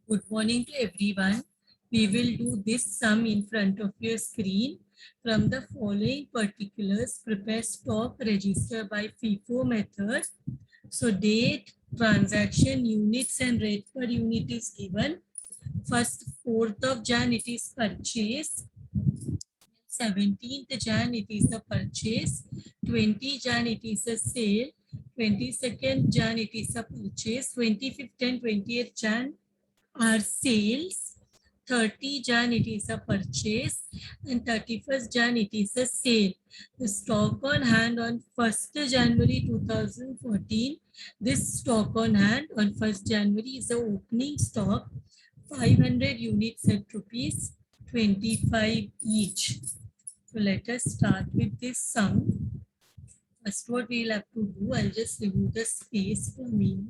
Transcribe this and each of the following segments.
Good morning to everyone. We will do this sum in front of your screen. From the following particulars, prepare stock register by FIFO method. So date, transaction, units and rate per unit is given. First 4th of Jan it is purchase. 17th Jan it is a purchase. 20 Jan it is a sale. 22nd Jan it is a purchase. 25th and 20th Jan are sales. 30 Jan it is a purchase and 31st Jan it is a sale. The stock on hand on 1st January 2014. This stock on hand on 1st January is the opening stock, 500 units at rupees 25 each. So let us start with this sum. First what we'll have to do, I'll just remove the space for me.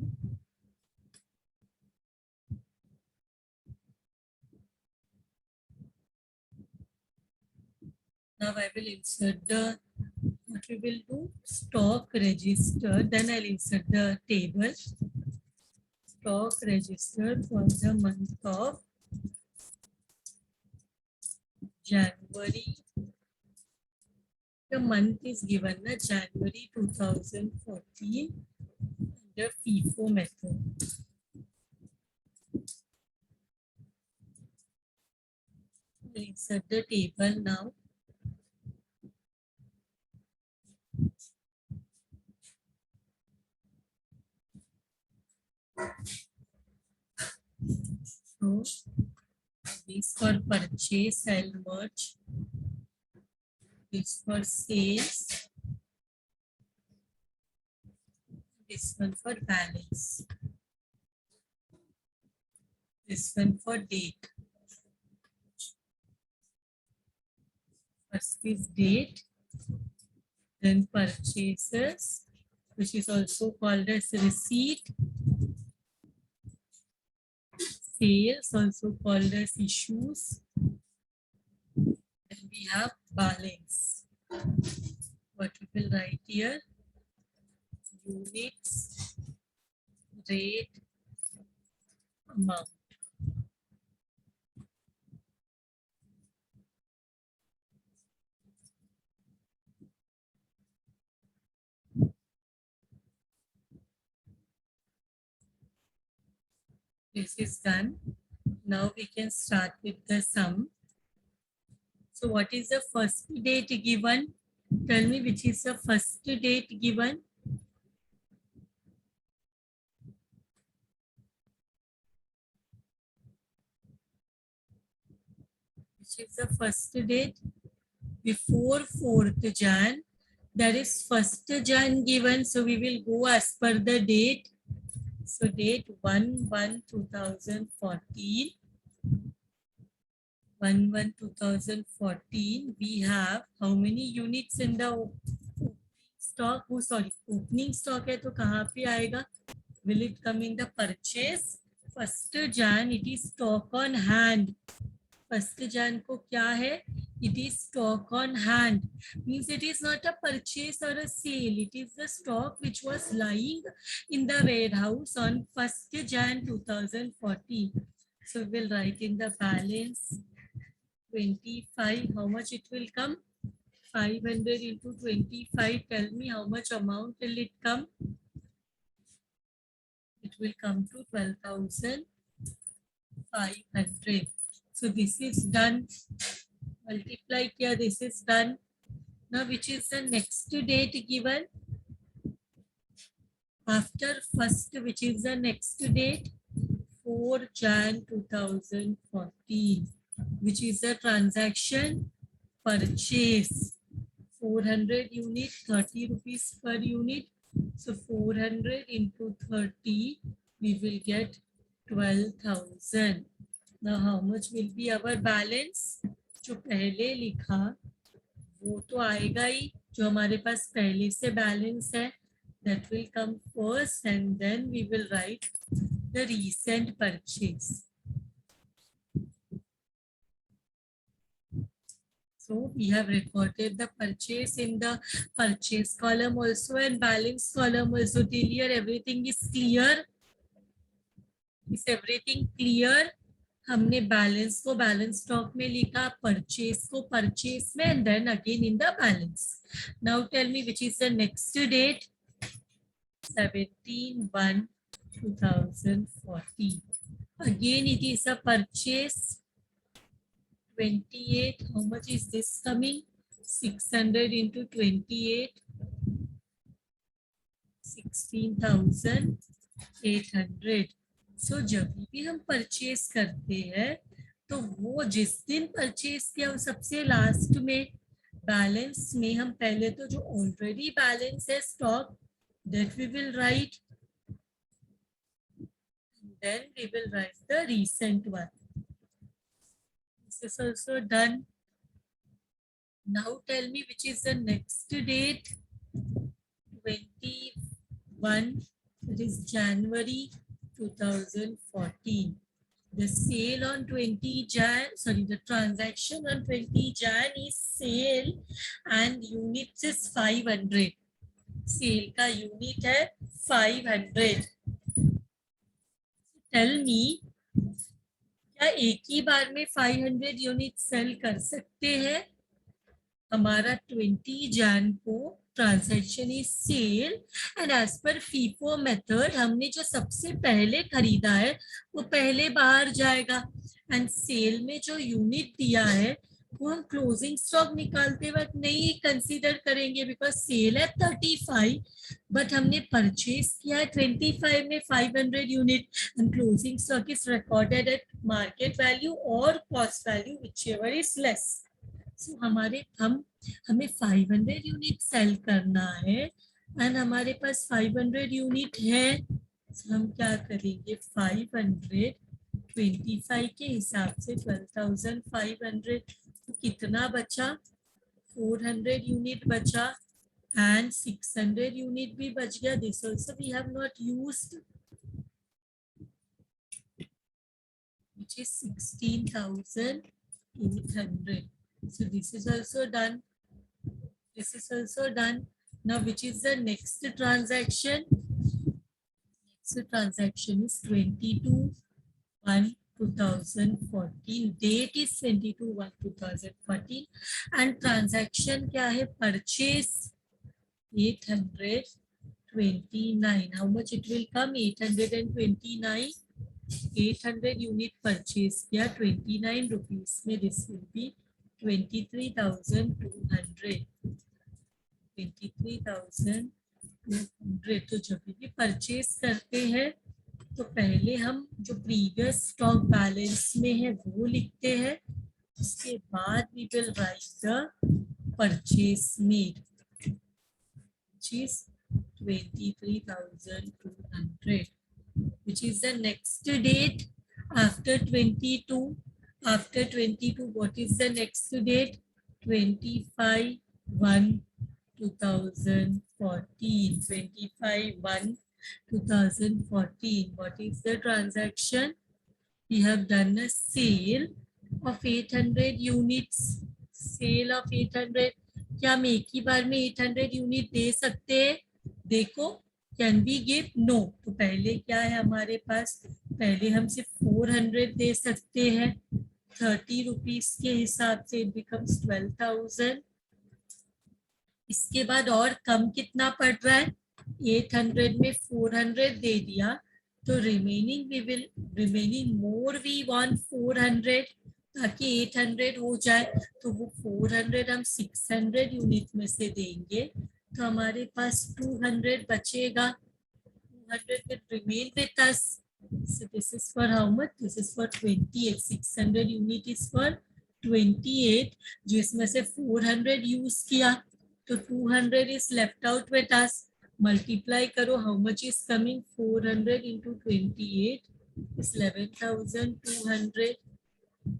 Now I will insert the, what we will do, stock register, then I'll insert the table. Stock register for the month of January. The month is given na January 2014 under FIFO method. Insert the table now. So this for purchase, I'll merge. This for sales. This one for balance. This one for date. First is date, then purchases, which is also called as receipt. Sales, also called as issues. Then we have balance. What we will write here? Units, rate, amount. This is done. Now we can start with the sum. So what is the first date given? Tell me which is the first date given. Which is the first date? Before 4th Jan. That is 1st Jan given. So we will go as per the date. So date 1/1/2014. 1/1/2014. We have how many units in the stock? Oh, sorry, opening stock है तो कहाँ पे आएगा? Will it come in the purchase? 1st Jan it is stock on hand. 1st Jan को क्या है? It is stock on hand. Means it is not a purchase or a sale. It is the stock which was lying in the warehouse on 1st Jan 2014. So we'll write in the balance 25. How much it will come? 500 into 25. Tell me how much amount will it come? It will come to 12,500. So this is done. Multiply here, this is done. Now which is the next date given? After first, which is the next date? 4 Jan 2014. Which is the transaction? Purchase. 400 unit, 30 rupees per unit. So 400 into 30, we will get 12,000. Now how much will be our balance? जो पहले लिखा वो तो आएगा ही, जो हमारे पास पहले से बैलेंस है, that will come first and then we will write the recent purchase. So we have recorded the purchase in the purchase column also and balance column also. Till here everything is clear. Is everything clear? हमने balance को balance stock में लिखा, purchase को purchase में, and then again in the balance. Now tell me which is the next date. 17/1/2014. Again it is a purchase. 28. How much is this coming? 600 into 28. 16,800. सो जब भी हम purchase करते हैं तो वो जिस दिन परचेज किया वो सबसे लास्ट में बैलेंस में हम पहले तो जो ऑलरेडी बैलेंस है stock that we will write, then we will write the recent one. This is also done. Now tell me which is the next date. 21, it is January 2014. The sale on 20 Jan, sorry, the transaction on 20 Jan is sale and units is 500. Sale का unit है 500. Tell me, क्या एक ही बार में 500 unit cell कर सकते हैं? हमारा 20 Jan को transaction is sale and as per FIFO method हमने जो सबसे पहले खरीदा है वो पहले बाहर जाएगा एंड सेल में जो यूनिट दिया है वो हम क्लोजिंग स्टॉक निकालते वक्त नहीं कंसीडर करेंगे बिकॉज सेल है 35 बट हमने परचेज किया है 25 में 500 unit and closing stock is recorded at market value और cost value whichever is less. So हमें 500 यूनिट सेल करना है एंड हमारे पास 500 यूनिट है. so हम क्या करेंगे 500 25 के हिसाब से 12,500 तो कितना बचा 400 यूनिट बचा एंड 600 यूनिट भी बच गया. This also we have not used which is 16,800. So this is also done. This is also done. Now which is the next transaction? Next transaction is 22/1/2014. Date is 22/1/2014 and transaction क्या है? Purchase 829. How much it will come? 829. 800 unit purchase किया 29 rupees में. This will be 23,200. 23,200. तो जब भी purchase करते हैं तो पहले हम जो प्रीवियस स्टॉक बैलेंस में है वो लिखते हैं, उसके बाद we will write the purchase made which is 23,200. which is the next date after 22. After 22, what is the next date? 25/1/2014. 25/1/2014. What is the transaction? We have done a sale of 800 units. Sale of 800. क्या हम एक ही बार में 800 unit दे सकते हैं? देखो, can be give? No. तो पहले क्या है हमारे पास? पहले हम सिर्फ 400 दे सकते हैं 30 रुपीज के हिसाब से. It becomes 12,000. इसके बाद और कम कितना पड़ रहा है? 800 में 400 दे दिया तो रिमेनिंग मोर वी वांट 400 ताकि 800 हो जाए. तो वो 400 हम 600 यूनिट में से देंगे तो हमारे पास 200 बचेगा. 200 will remain with us. So this is for how much? This is for 28. 600 unit is for 28 जिसमें से 400 यूज किया तो 200 is left out with us. Multiply करो, how much is coming? 400 into 28 is 11,200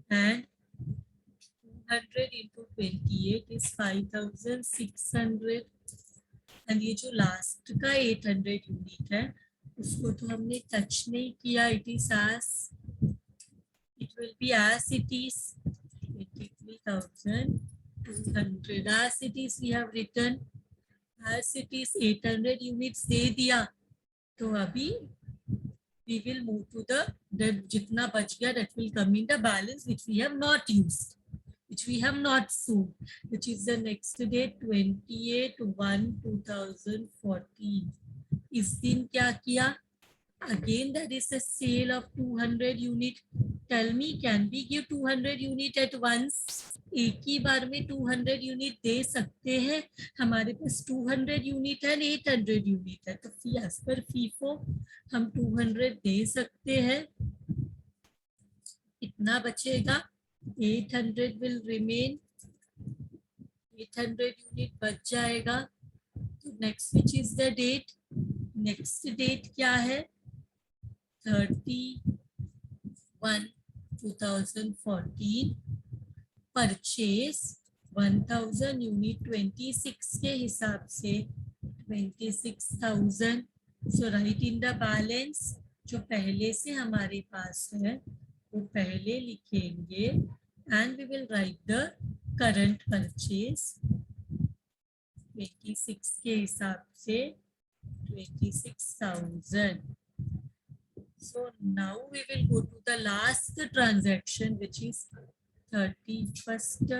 and 200 into 28 is 5,600. And ये जो last का 800 unit है उसको तो हमने टच नहीं किया. It is as it will be as it is 23,200 as it is. We have written as it is. 800 units दे दिया तो अभी we will move to the जितना बच गया that will come in the balance which we have not used, which we have not sold, which is the next date 28/1/2014. इस दिन क्या किया? Again there is a sale of 200 unit. Tell me, can we give 200 unit at once? एक ही बार में 200 unit दे सकते हैं? हमारे पास 200 unit है, 800 यूनिट है, तो एज पर फीफो हम 200 दे सकते हैं. कितना बचेगा? 800 will remain. 800 यूनिट बच जाएगा. तो next which is the date? Next date क्या है? 30/1/2014. परचेज 1000 यूनिट 26 के हिसाब से 26,000. So write in the balance. जो पहले से हमारे पास है वो पहले लिखेंगे and we will write the current purchase 26 के हिसाब से 26,000. So now we will go to the last transaction which is 31st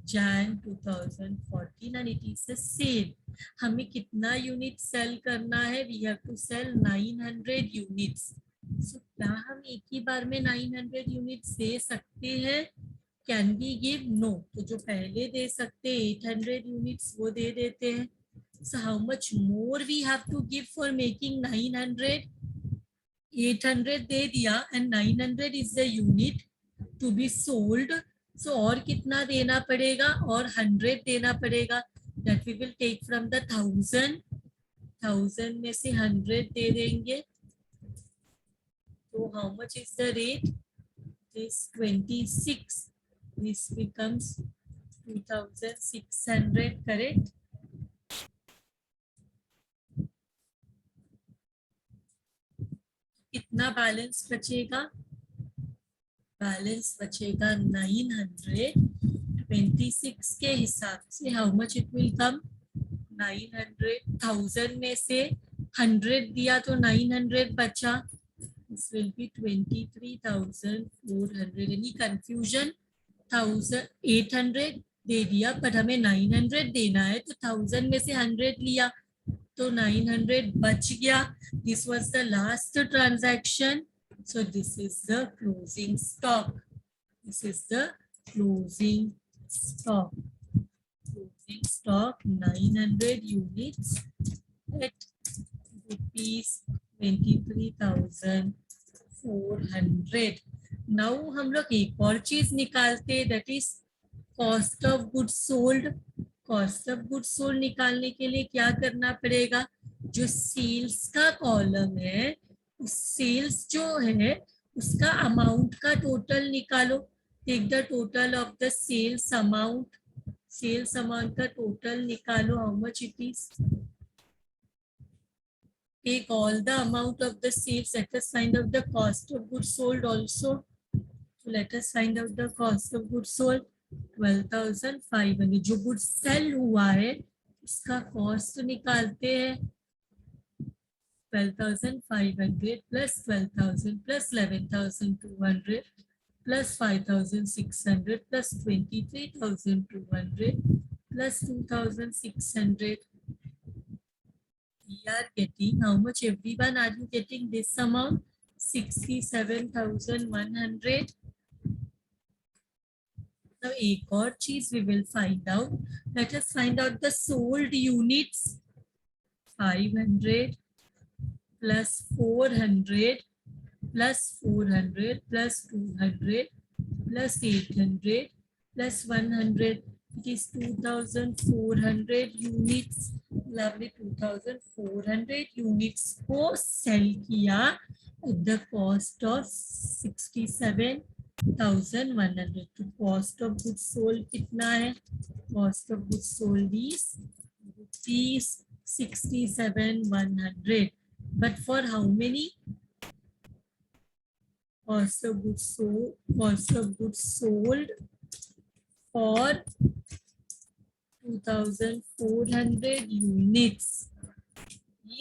Jan 2014 and it is a sale. हमें कितना यूनिट सेल करना है? We have to sell 900 units. So क्या हम एक ही बार में 900 यूनिट्स दे सकते हैं? Can we give? No. तो जो पहले दे सकते 800 यूनिट्स वो दे देते हैं. So how much more we have to give for making 900? 800 दे दिया and 900 is the unit to be sold. So और कितना देना पड़ेगा? और 100 देना पड़ेगा. That we will take from the 1000. 1000 में से 100 दे देंगे. So how much is the rate? This 26. This becomes 2600, correct? कितना बैलेंस बचेगा? बैलेंस बचेगा 900. 26 के हिसाब से how much it will come? 900. 1000 में से 100 दिया तो 900 बचा. This will be 23,400. Any confusion? 800 दे दिया पर हमें 900 देना है तो 1000 में से 100 लिया तो 900 बच गया. This was the last transaction. So this is the closing stock. This is the closing stock. Closing stock 900 units at rupees 23,400. Now हम लोग एक और चीज निकालते, that is cost of goods sold. Cost of goods sold निकालने के लिए क्या करना पड़ेगा? जो सेल्स का कॉलम है उस सेल्स जो है उसका अमाउंट का टोटल निकालो. Take the total of the sales amount. Sales amount का टोटल निकालो. How much it is? Take all the amount of the sales. Let us find out the cost of goods sold also. Let us find out the cost of goods sold. 12,500. जो goods sale हुआ है इसका cost निकालते हैं. 12,500 plus 12,000 plus 11,200 plus 5,600 plus 23,200 plus 2,600. We are getting how much? Everyone, are you getting this amount? 67,100. Now एक और चीज we will find out. Let us find out the sold units. 500 plus 400 plus 400 plus 200 plus 800 plus 100. It is 2,400 units. Lovely. 2,400 units को sell किया at the cost of 67,100. तो cost of goods sold कितना है? Cost of goods sold is rupees 67,100. But for how many? Cost of goods sold for 2,400 units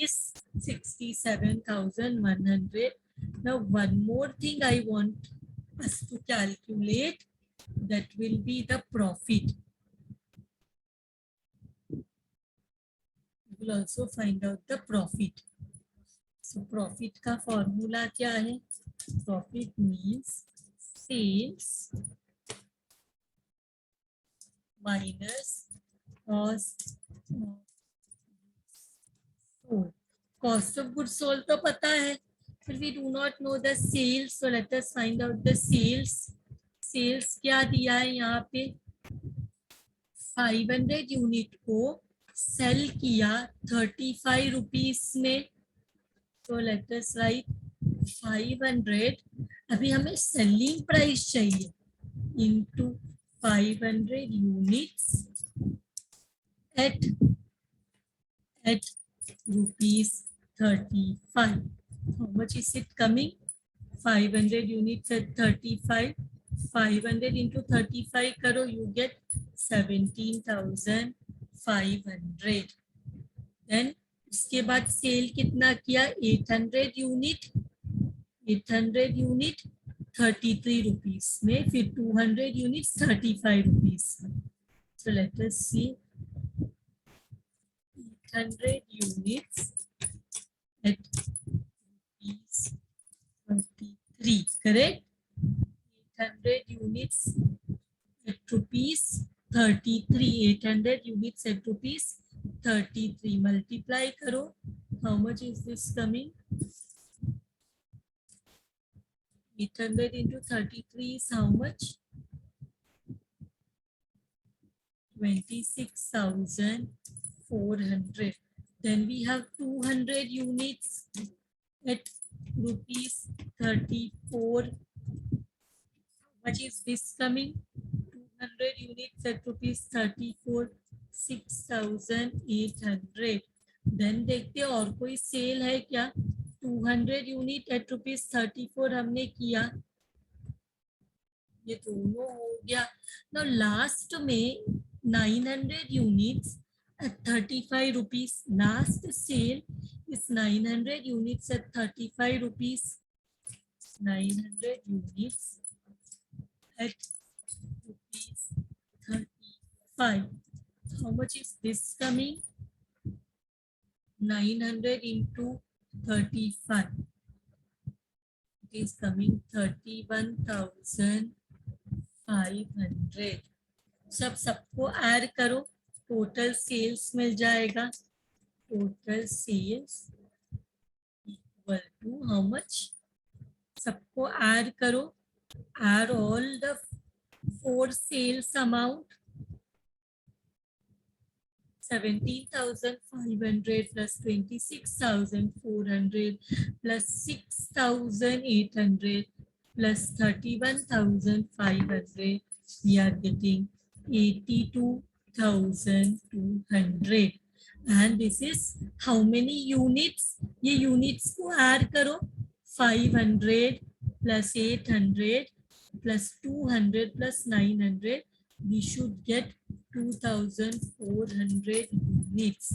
is 67,100. Now one more thing I want us to calculate, that will be the profit. We will also find out the profit. So profit का formula क्या है? Profit means sales minus cost of sold. Cost of goods sold तो पता है, but we do not know the sales. So let us find out the sales. Sales क्या दिया है यहाँ पे? 500 यूनिट को सेल किया 35 रुपीस में. तो लेट अस राइट 500. अभी हमें सेलिंग प्राइस चाहिए into 500 units at rupees 35. How much is it coming? 500 units at 35. 500 into 35 करो, you get 17,500. Then उसके बाद सेल कितना किया? 800 यूनिट. 800 यूनिट 33 रुपीस में, फिर 200 यूनिट 35 रुपीस में. So let us see 800 units at rupees 33, correct? 800 units at rupees 33. 800 units at rupees 33. Multiply karo. How much is this coming? 800 into 33 is how much? 26,400. Then we have 200 units at rupees 34. How much is this coming? 200 units at rupees 34, 6,800. Then देखते हैं और कोई cell है क्या? 200 unit eight rupees 34 हमने किया, ये दोनों हो गया. now लास्ट में 900 units at 35 rupees. Last sale is 900 units at 35 rupees. 900 units at rupees 35. How much is this coming? 900 into 35. It is coming 31,500. सबको ऐड करो, टोटल सेल्स मिल जाएगा. Total sales equal to how much? सबको add करो. Add all the 4 sales amount. 17,500 plus 26,400 plus 6,800 plus 31,500. We are getting 82,200. And this is how many units? ये units को add करो. 500 plus 800 plus 200 plus 900. We should get 2,400 units.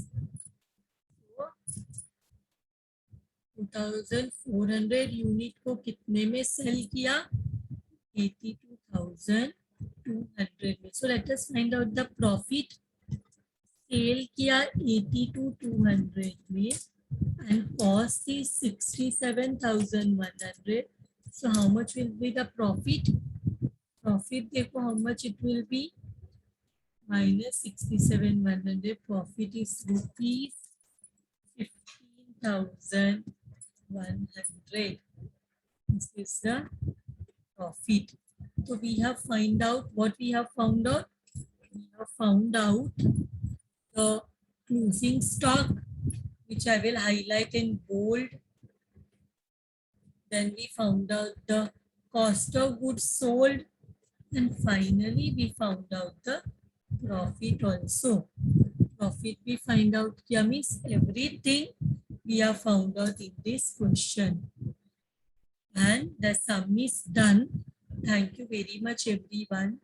2,400 unit को कितने में cell किया? 82,200 में. So let us find out the profit. Sale किया 82,200 में and cost is 67,100. So how much will be the profit? Profit देखो how much it will be? Minus 67,100. Profit is rupees 15,100. This is the profit. So we have found out what we have found out. We have found out the closing stock, which I will highlight in bold. Then we found out the cost of goods sold, and finally we found out the profit also. Profit we find out kya means everything we have found out in this question. And the sum is done. Thank you very much everyone.